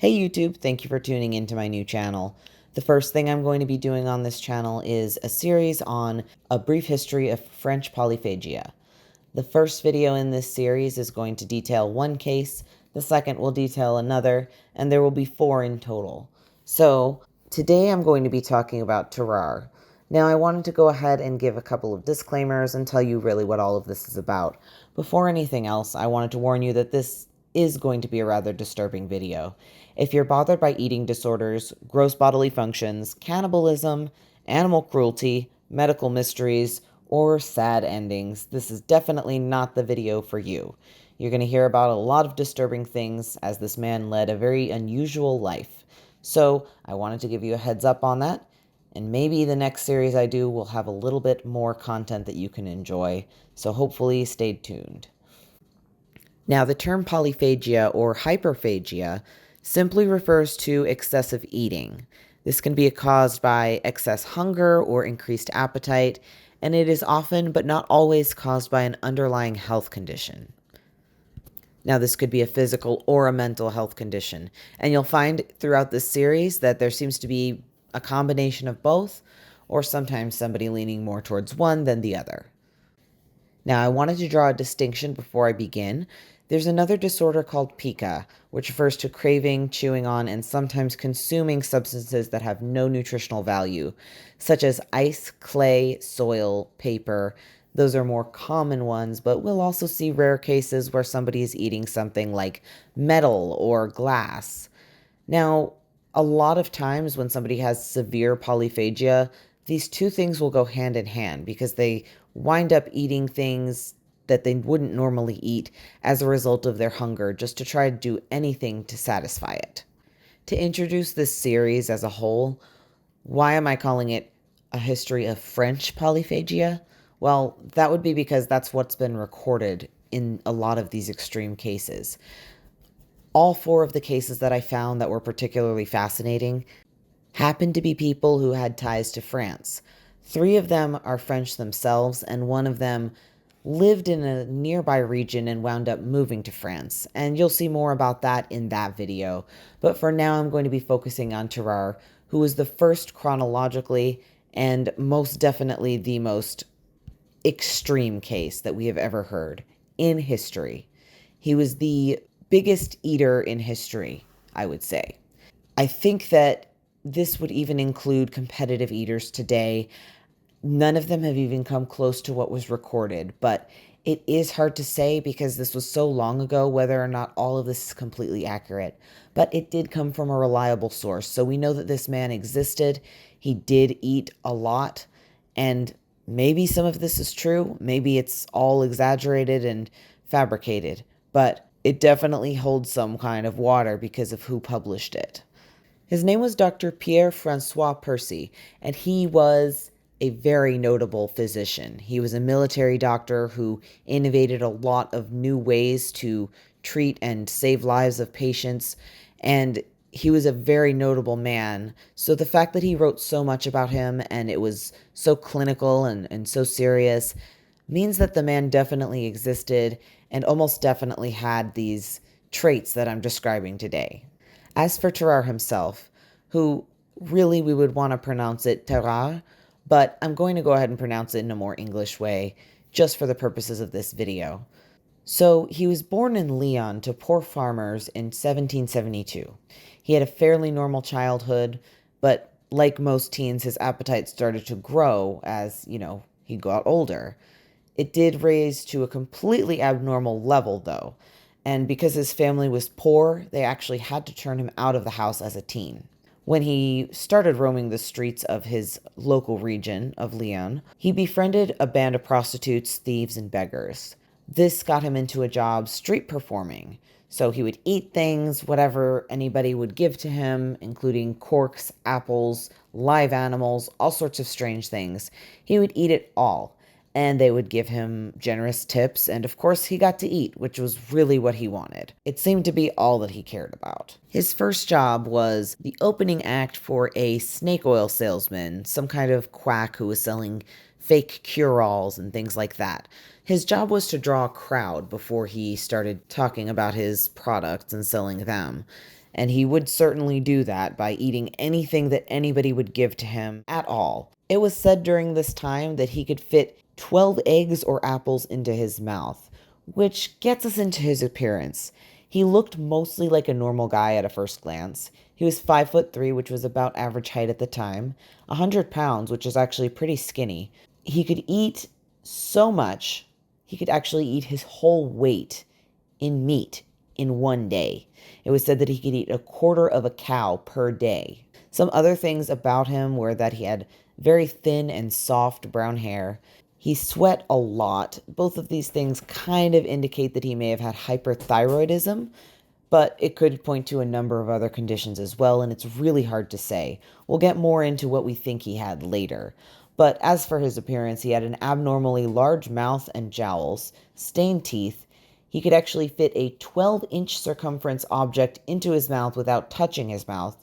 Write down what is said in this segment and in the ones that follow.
Hey YouTube, thank you for tuning into my new channel. The first thing I'm going to be doing on this channel is a series on a brief history of French polyphagia. The first video in this series is going to detail one case, the second will detail another, and there will be 4 in total. So today I'm going to be talking about Tarrare. Now I wanted to go ahead and give a couple of disclaimers and tell you really what all of this is about. Before anything else, I wanted to warn you that this is going to be a rather disturbing video. If you're bothered by eating disorders, gross bodily functions, cannibalism, animal cruelty, medical mysteries, or sad endings, this is definitely not the video for you. You're going to hear about a lot of disturbing things as this man led a very unusual life. So I wanted to give you a heads up on that, and maybe the next series I do will have a little bit more content that you can enjoy, so hopefully stay tuned. Now, the term polyphagia or hyperphagia simply refers to excessive eating. This can be caused by excess hunger or increased appetite, and it is often but not always caused by an underlying health condition. Now, this could be a physical or a mental health condition, and you'll find throughout this series that there seems to be a combination of both, or sometimes somebody leaning more towards one than the other. Now, I wanted to draw a distinction before I begin. There's another disorder called Pica, which refers to craving, chewing on, and sometimes consuming substances that have no nutritional value, such as ice, clay, soil, paper. Those are more common ones, but we'll also see rare cases where somebody is eating something like metal or glass. Now, a lot of times when somebody has severe polyphagia, these two things will go hand in hand because they wind up eating things that they wouldn't normally eat as a result of their hunger, just to try to do anything to satisfy it. To introduce this series as a whole, why am I calling it a history of French polyphagia? Well, that would be because that's what's been recorded in a lot of these extreme cases. All 4 of the cases that I found that were particularly fascinating happened to be people who had ties to France. 3 of them are French themselves, and 1 of them lived in a nearby region and wound up moving to France. And you'll see more about that in that video. But for now, I'm going to be focusing on Tarrare, who was the first chronologically and most definitely the most extreme case that we have ever heard in history. He was the biggest eater in history, I would say. I think that this would even include competitive eaters today. None of them have even come close to what was recorded, but it is hard to say because this was so long ago whether or not all of this is completely accurate. But it did come from a reliable source, so we know that this man existed. He did eat a lot, and maybe some of this is true. Maybe it's all exaggerated and fabricated, but it definitely holds some kind of water because of who published it. His name was Dr. Pierre-Francois Percy, and he was a very notable physician. He was a military doctor who innovated a lot of new ways to treat and save lives of patients, and he was a very notable man. So the fact that he wrote so much about him and it was so clinical and so serious means that the man definitely existed and almost definitely had these traits that I'm describing today. As for Tarrare himself, who really we would want to pronounce it Tarrare, but I'm going to go ahead and pronounce it in a more English way, just for the purposes of this video. So he was born in Lyon to poor farmers in 1772. He had a fairly normal childhood, but like most teens, his appetite started to grow as, he got older. It did raise to a completely abnormal level, though, and because his family was poor, they actually had to turn him out of the house as a teen. When he started roaming the streets of his local region of Lyon, he befriended a band of prostitutes, thieves, and beggars. This got him into a job street performing. So he would eat things, whatever anybody would give to him, including corks, apples, live animals, all sorts of strange things. He would eat it all. And they would give him generous tips, and of course he got to eat, which was really what he wanted. It seemed to be all that he cared about. His first job was the opening act for a snake oil salesman, some kind of quack who was selling fake cure-alls and things like that. His job was to draw a crowd before he started talking about his products and selling them. And he would certainly do that by eating anything that anybody would give to him at all. It was said during this time that he could fit 12 eggs or apples into his mouth, which gets us into his appearance. He looked mostly like a normal guy at a first glance. He was 5'3", which was about average height at the time, 100 pounds, which is actually pretty skinny. He could eat so much, he could actually eat his whole weight in meat in one day. It was said that he could eat a quarter of a cow per day. Some other things about him were that he had very thin and soft brown hair. He sweat a lot. Both of these things kind of indicate that he may have had hyperthyroidism, but it could point to a number of other conditions as well, and it's really hard to say. We'll get more into what we think he had later. But as for his appearance, he had an abnormally large mouth and jowls, stained teeth. He could actually fit a 12-inch circumference object into his mouth without touching his mouth,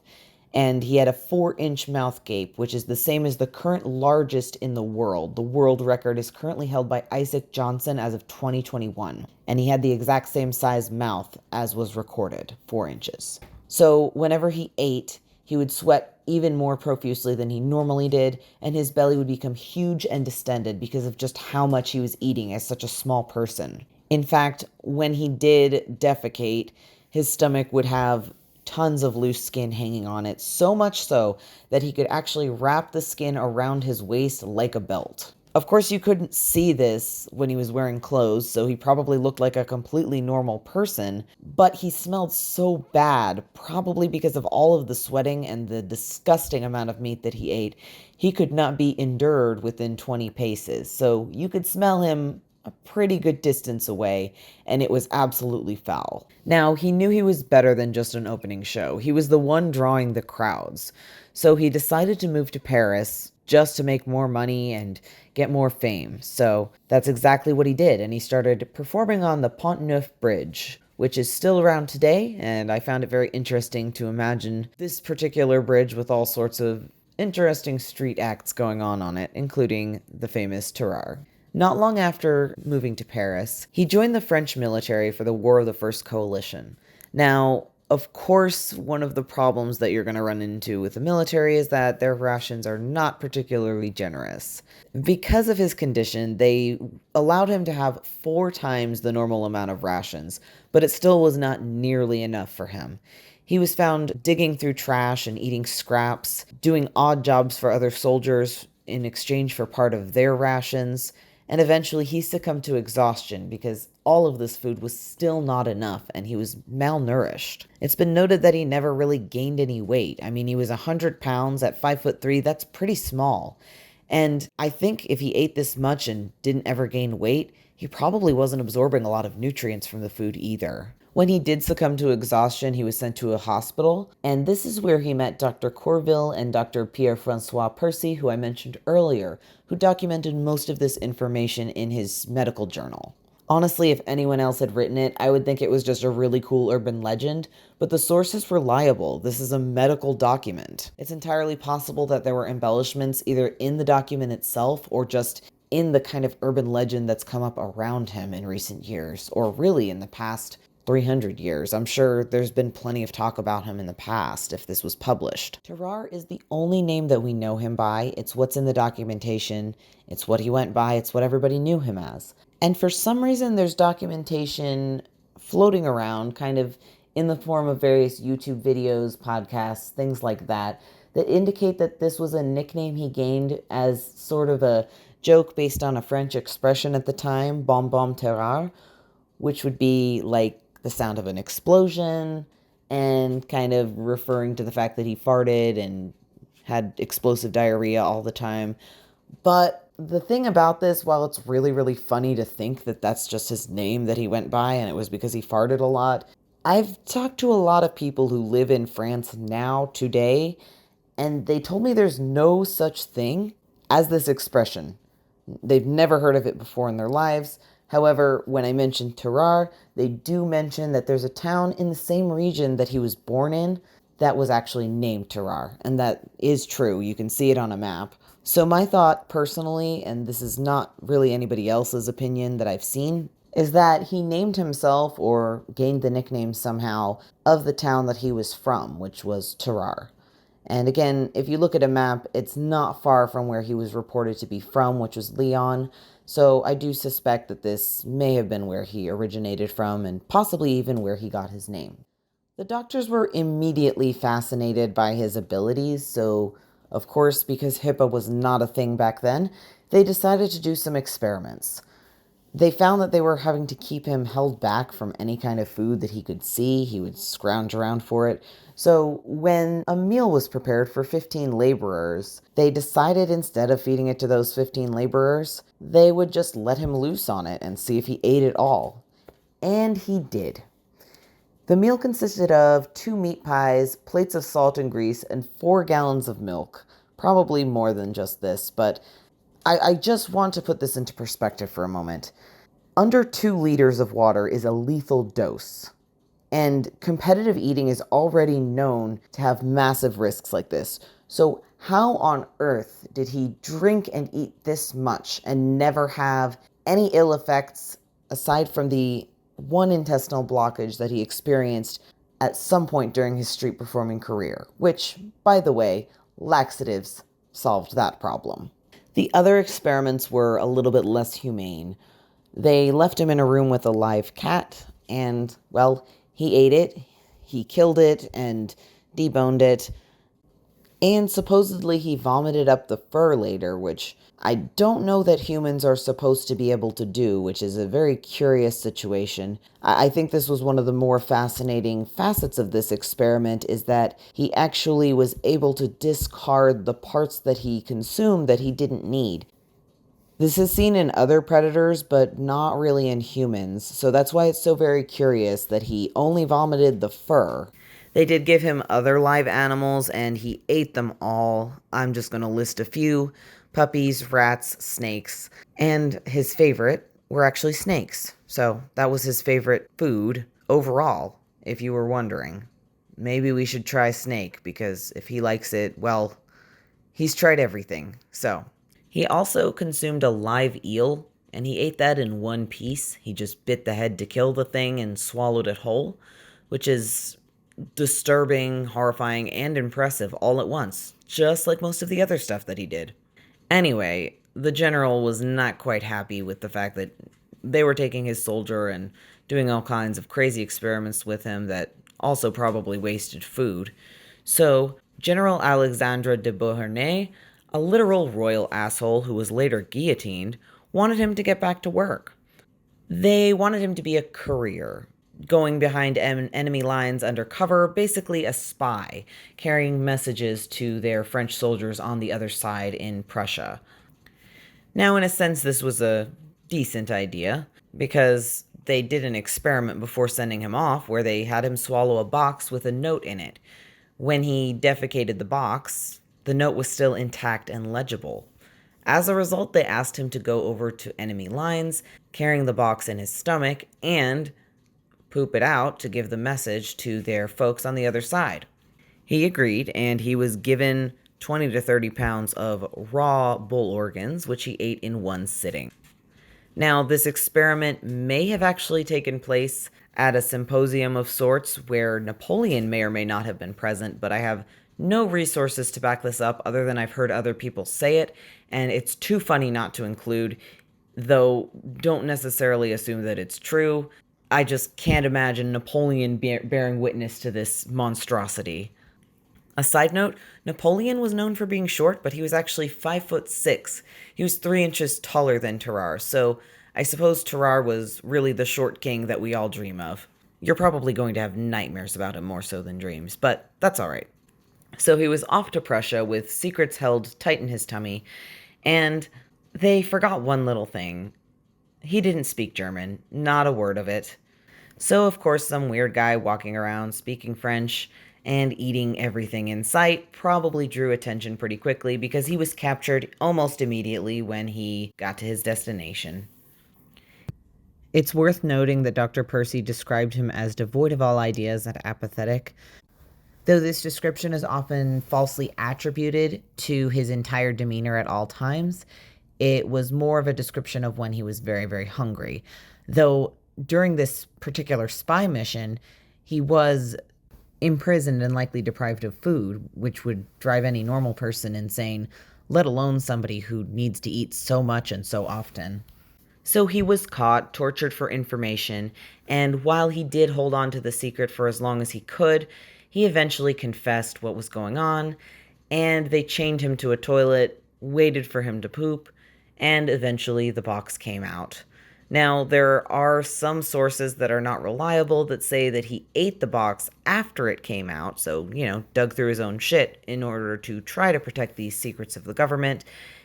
and he had a 4-inch mouth gape, which is the same as the current largest in the world. The world record is currently held by Isaac Johnson as of 2021, and he had the exact same size mouth as was recorded, 4 inches. So whenever he ate, he would sweat even more profusely than he normally did, and his belly would become huge and distended because of just how much he was eating as such a small person. In fact, when he did defecate, his stomach would have tons of loose skin hanging on it, so much so that he could actually wrap the skin around his waist like a belt. Of course, you couldn't see this when he was wearing clothes, so he probably looked like a completely normal person, but he smelled so bad, probably because of all of the sweating and the disgusting amount of meat that he ate. He could not be endured within 20 paces, so you could smell him a pretty good distance away, and it was absolutely foul. Now, he knew he was better than just an opening show. He was the one drawing the crowds. So he decided to move to Paris just to make more money and get more fame. So that's exactly what he did, and he started performing on the Pont Neuf Bridge, which is still around today, and I found it very interesting to imagine this particular bridge with all sorts of interesting street acts going on it, including the famous Tarrare. Not long after moving to Paris, he joined the French military for the War of the First Coalition. Now, of course, one of the problems that you're going to run into with the military is that their rations are not particularly generous. Because of his condition, they allowed him to have 4 times the normal amount of rations, but it still was not nearly enough for him. He was found digging through trash and eating scraps, doing odd jobs for other soldiers in exchange for part of their rations. And eventually he succumbed to exhaustion because all of this food was still not enough and he was malnourished. It's been noted that he never really gained any weight. I mean, he was 100 pounds at 5'3". That's pretty small. And I think if he ate this much and didn't ever gain weight, he probably wasn't absorbing a lot of nutrients from the food either. When he did succumb to exhaustion, he was sent to a hospital, and this is where he met Dr. Corville and Dr. Pierre-Francois Percy, who I mentioned earlier, who documented most of this information in his medical journal. Honestly, if anyone else had written it, I would think it was just a really cool urban legend, but the source is reliable. This is a medical document. It's entirely possible that there were embellishments either in the document itself or just in the kind of urban legend that's come up around him in recent years, or really in the past 300 years. I'm sure there's been plenty of talk about him in the past if this was published. Tarrare is the only name that we know him by. It's what's in the documentation. It's what he went by. It's what everybody knew him as. And for some reason, there's documentation floating around, kind of in the form of various YouTube videos, podcasts, things like that, that indicate that this was a nickname he gained as sort of a joke based on a French expression at the time, bonbon Tarrare, which would be like the sound of an explosion and kind of referring to the fact that he farted and had explosive diarrhea all the time. But the thing about this, while it's really, really funny to think that that's just his name that he went by and it was because he farted a lot, I've talked to a lot of people who live in France now, today, and they told me there's no such thing as this expression. They've never heard of it before in their lives. However, when I mention Tarrare, they do mention that there's a town in the same region that he was born in that was actually named Tarrare, and that is true. You can see it on a map. So my thought personally, and this is not really anybody else's opinion that I've seen, is that he named himself, or gained the nickname somehow, of the town that he was from, which was Tarrare. And again, if you look at a map, it's not far from where he was reported to be from, which was Leon. So I do suspect that this may have been where he originated from, and possibly even where he got his name. The doctors were immediately fascinated by his abilities, so of course, because HIPAA was not a thing back then, they decided to do some experiments. They found that they were having to keep him held back from any kind of food that he could see. He would scrounge around for it. So when a meal was prepared for 15 laborers, they decided instead of feeding it to those 15 laborers, they would just let him loose on it and see if he ate it all. And he did. The meal consisted of 2 meat pies, plates of salt and grease, and 4 gallons of milk. Probably more than just this, but I just want to put this into perspective for a moment. Under 2 liters of water is a lethal dose. And competitive eating is already known to have massive risks like this. So how on earth did he drink and eat this much and never have any ill effects aside from the one intestinal blockage that he experienced at some point during his street performing career? Which, by the way, laxatives solved that problem. The other experiments were a little bit less humane. They left him in a room with a live cat, and, well, he ate it, he killed it, and deboned it, and supposedly he vomited up the fur later, which I don't know that humans are supposed to be able to do, which is a very curious situation. I think this was one of the more fascinating facets of this experiment, is that he actually was able to discard the parts that he consumed that he didn't need. This is seen in other predators, but not really in humans, so that's why it's so very curious that he only vomited the fur. They did give him other live animals, and he ate them all. I'm just going to list a few: puppies, rats, snakes, and his favorite were actually snakes. So that was his favorite food overall, if you were wondering. Maybe we should try snake, because if he likes it, well, he's tried everything, so... He also consumed a live eel, and he ate that in one piece. He just bit the head to kill the thing and swallowed it whole, which is disturbing, horrifying, and impressive all at once, just like most of the other stuff that he did. Anyway, the general was not quite happy with the fact that they were taking his soldier and doing all kinds of crazy experiments with him that also probably wasted food. So, General Alexandre de Beauharnais, a literal royal asshole who was later guillotined, wanted him to get back to work. They wanted him to be a courier, going behind enemy lines under cover, basically a spy, carrying messages to their French soldiers on the other side in Prussia. Now, in a sense, this was a decent idea, because they did an experiment before sending him off where they had him swallow a box with a note in it. When he defecated the box, the note was still intact and legible. As a result, they asked him to go over to enemy lines, carrying the box in his stomach, and poop it out to give the message to their folks on the other side. He agreed, and he was given 20 to 30 pounds of raw bull organs, which he ate in one sitting. Now, this experiment may have actually taken place at a symposium of sorts where Napoleon may or may not have been present, but I have no resources to back this up other than I've heard other people say it, and it's too funny not to include, though don't necessarily assume that it's true. I just can't imagine Napoleon bearing witness to this monstrosity. A side note, Napoleon was known for being short, but he was actually 5'6". He was 3 inches taller than Tarrare, so I suppose Tarrare was really the short king that we all dream of. You're probably going to have nightmares about him more so than dreams, but that's alright. So he was off to Prussia with secrets held tight in his tummy, and they forgot one little thing. He didn't speak German, not a word of it. So, of course, some weird guy walking around speaking French and eating everything in sight probably drew attention pretty quickly, because he was captured almost immediately when he got to his destination. It's worth noting that Dr. Percy described him as devoid of all ideas and apathetic, though this description is often falsely attributed to his entire demeanor at all times. It was more of a description of when he was very, very hungry. Though during this particular spy mission, he was imprisoned and likely deprived of food, which would drive any normal person insane, let alone somebody who needs to eat so much and so often. So he was caught, tortured for information, and while he did hold on to the secret for as long as he could, he eventually confessed what was going on, and they chained him to a toilet, waited for him to poop, and eventually the box came out. Now, there are some sources that are not reliable that say that he ate the box after it came out, so, dug through his own shit in order to try to protect these secrets of the government,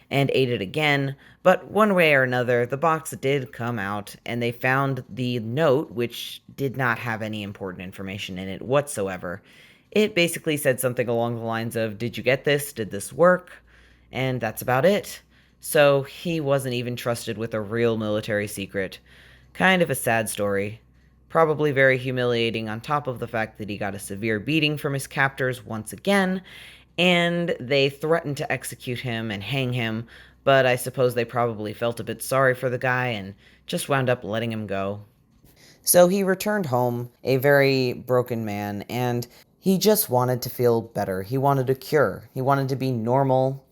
and ate it again. But one way or another, the box did come out, and they found the note, which did not have any important information in it whatsoever. It basically said something along the lines of, "Did you get this? Did this work?" And that's about it. So he wasn't even trusted with a real military secret. Kind of a sad story. Probably very humiliating on top of the fact that he got a severe beating from his captors once again, and they threatened to execute him and hang him, but I suppose they probably felt a bit sorry for the guy and just wound up letting him go. So he returned home, a very broken man, and he just wanted to feel better. He wanted a cure. He wanted to be normal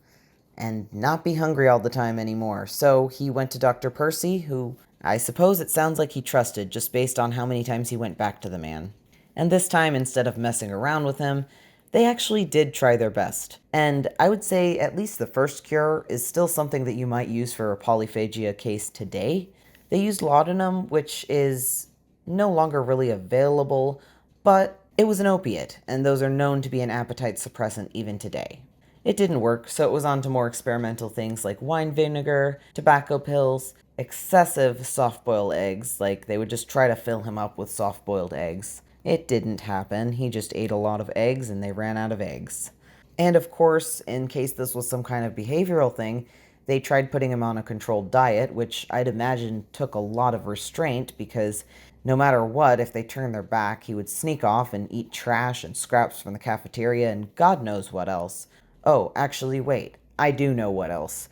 and not be hungry all the time anymore. So he went to Dr. Percy, who I suppose it sounds like he trusted just based on how many times he went back to the man. And this time, instead of messing around with him, they actually did try their best. And I would say at least the first cure is still something that you might use for a polyphagia case today. They used laudanum, which is no longer really available, but it was an opiate, and those are known to be an appetite suppressant even today. It didn't work, so it was on to more experimental things like wine vinegar, tobacco pills, excessive soft-boiled eggs, like they would just try to fill him up with soft-boiled eggs. It didn't happen. He just ate a lot of eggs and they ran out of eggs. And of course, in case this was some kind of behavioral thing, they tried putting him on a controlled diet, which I'd imagine took a lot of restraint because no matter what, if they turned their back, he would sneak off and eat trash and scraps from the cafeteria and God knows what else. Oh, actually, wait. I do know what else.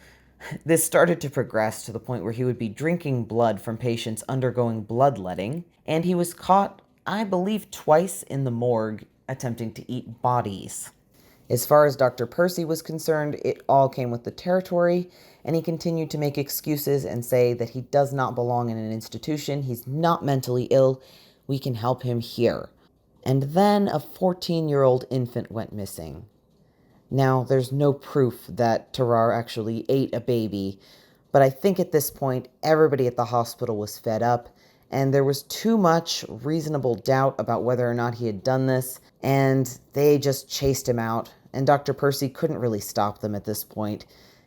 This started to progress to the point where he would be drinking blood from patients undergoing bloodletting, and he was caught, I believe, twice in the morgue attempting to eat bodies. As far as Dr. Percy was concerned, it all came with the territory, and he continued to make excuses and say that he does not belong in an institution, he's not mentally ill, we can help him here. And then a 14-year-old infant went missing. Now, there's no proof that Tarrare actually ate a baby, but I think at this point, everybody at the hospital was fed up, and there was too much reasonable doubt about whether or not he had done this, and they just chased him out, and Dr. Percy couldn't really stop them at this point.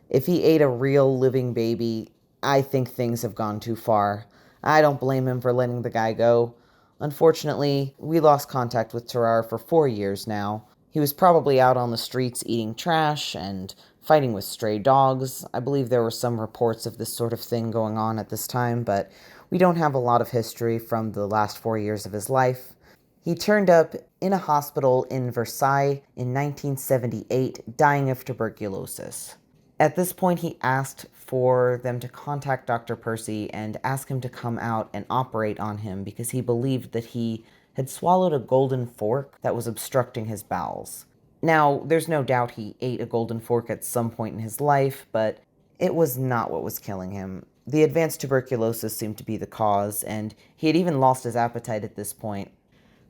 If he ate a real living baby, I think things have gone too far. I don't blame him for letting the guy go. Unfortunately, we lost contact with Tarrare for 4 years now. He was probably out on the streets eating trash and fighting with stray dogs. I believe there were some reports of this sort of thing going on at this time, but we don't have a lot of history from the last 4 years of his life. He turned up in a hospital in Versailles in 1978, dying of tuberculosis. At this point, he asked for them to contact Dr. Percy and ask him to come out and operate on him because he believed that he had swallowed a golden fork that was obstructing his bowels. Now, there's no doubt he ate a golden fork at some point in his life, but it was not what was killing him. The advanced tuberculosis seemed to be the cause, and he had even lost his appetite at this point.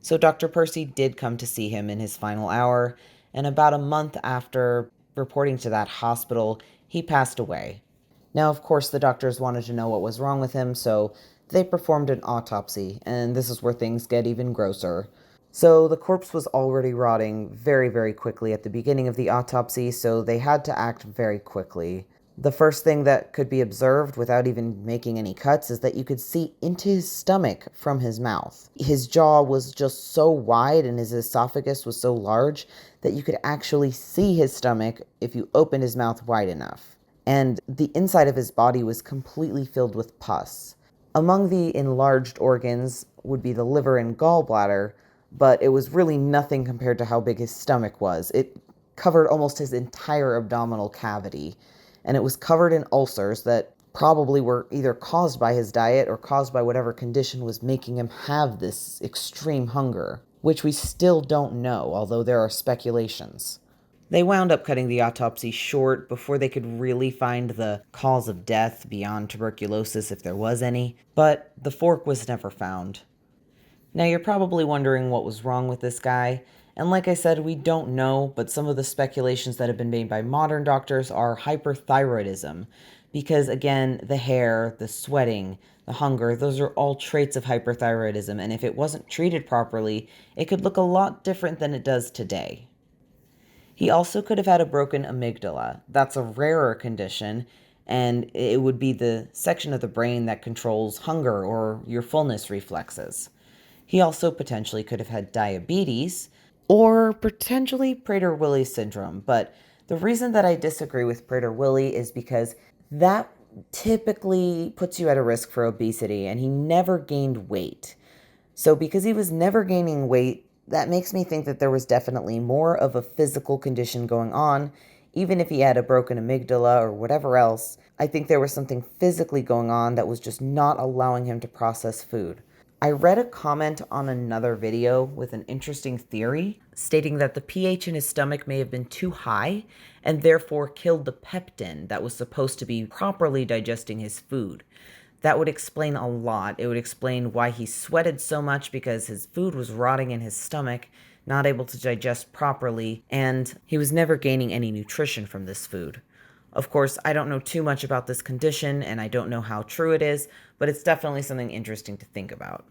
So Dr. Percy did come to see him in his final hour, and about a month after reporting to that hospital, he passed away. Now, of course, the doctors wanted to know what was wrong with him, so they performed an autopsy, and this is where things get even grosser. So the corpse was already rotting very, very quickly at the beginning of the autopsy, so they had to act very quickly. The first thing that could be observed without even making any cuts is that you could see into his stomach from his mouth. His jaw was just so wide and his esophagus was so large that you could actually see his stomach if you opened his mouth wide enough. And the inside of his body was completely filled with pus. Among the enlarged organs would be the liver and gallbladder, but it was really nothing compared to how big his stomach was. It covered almost his entire abdominal cavity, and it was covered in ulcers that probably were either caused by his diet or caused by whatever condition was making him have this extreme hunger, which we still don't know, although there are speculations. They wound up cutting the autopsy short before they could really find the cause of death beyond tuberculosis, if there was any, but the fork was never found. Now you're probably wondering what was wrong with this guy, and like I said, we don't know, but some of the speculations that have been made by modern doctors are hyperthyroidism, because again, the hair, the sweating, the hunger, those are all traits of hyperthyroidism, and if it wasn't treated properly, it could look a lot different than it does today. He also could have had a broken amygdala. That's a rarer condition, and it would be the section of the brain that controls hunger or your fullness reflexes. He also potentially could have had diabetes or potentially Prader-Willi syndrome, but the reason that I disagree with Prader-Willi is because that typically puts you at a risk for obesity, and he never gained weight. So because he was never gaining weight, that makes me think that there was definitely more of a physical condition going on. Even if he had a broken amygdala or whatever else, I think there was something physically going on that was just not allowing him to process food. I read a comment on another video with an interesting theory, stating that the pH in his stomach may have been too high and therefore killed the peptin that was supposed to be properly digesting his food. That would explain a lot. It would explain why he sweated so much, because his food was rotting in his stomach, not able to digest properly, and he was never gaining any nutrition from this food. Of course, I don't know too much about this condition, and I don't know how true it is, but it's definitely something interesting to think about.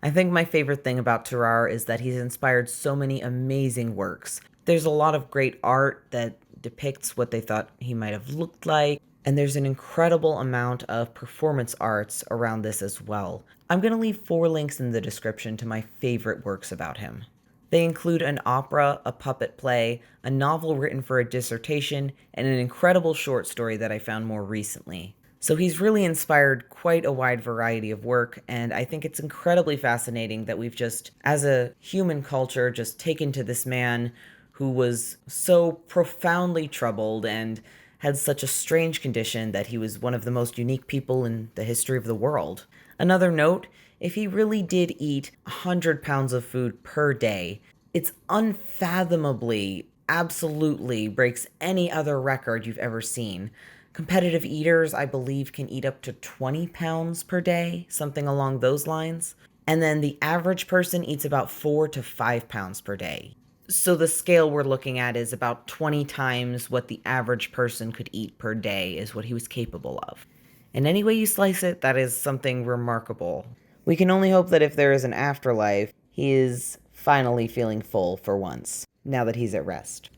I think my favorite thing about Tarrare is that he's inspired so many amazing works. There's a lot of great art that depicts what they thought he might have looked like, and there's an incredible amount of performance arts around this as well. I'm going to leave 4 links in the description to my favorite works about him. They include an opera, a puppet play, a novel written for a dissertation, and an incredible short story that I found more recently. So he's really inspired quite a wide variety of work, and I think it's incredibly fascinating that we've just, as a human culture, just taken to this man who was so profoundly troubled and had such a strange condition that he was one of the most unique people in the history of the world. Another note, if he really did eat 100 pounds of food per day, it's unfathomably, absolutely breaks any other record you've ever seen. Competitive eaters, I believe, can eat up to 20 pounds per day, something along those lines. And then the average person eats about 4 to 5 pounds per day. So the scale we're looking at is about 20 times what the average person could eat per day is what he was capable of. And any way you slice it, that is something remarkable. We can only hope that if there is an afterlife, he is finally feeling full for once, now that he's at rest.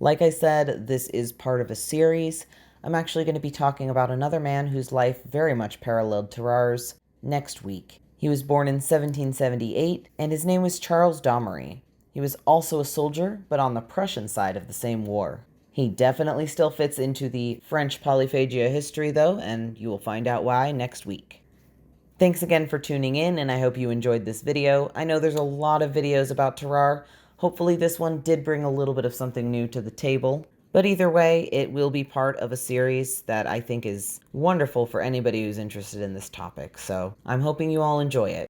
Like I said, this is part of a series. I'm actually going to be talking about another man whose life very much paralleled Tarrare's next week. He was born in 1778, and his name was Charles Domery. He was also a soldier, but on the Prussian side of the same war. He definitely still fits into the French Polyphagia history, though, and you will find out why next week. Thanks again for tuning in, and I hope you enjoyed this video. I know there's a lot of videos about Tarrare. Hopefully this one did bring a little bit of something new to the table. But either way, it will be part of a series that I think is wonderful for anybody who's interested in this topic. So I'm hoping you all enjoy it.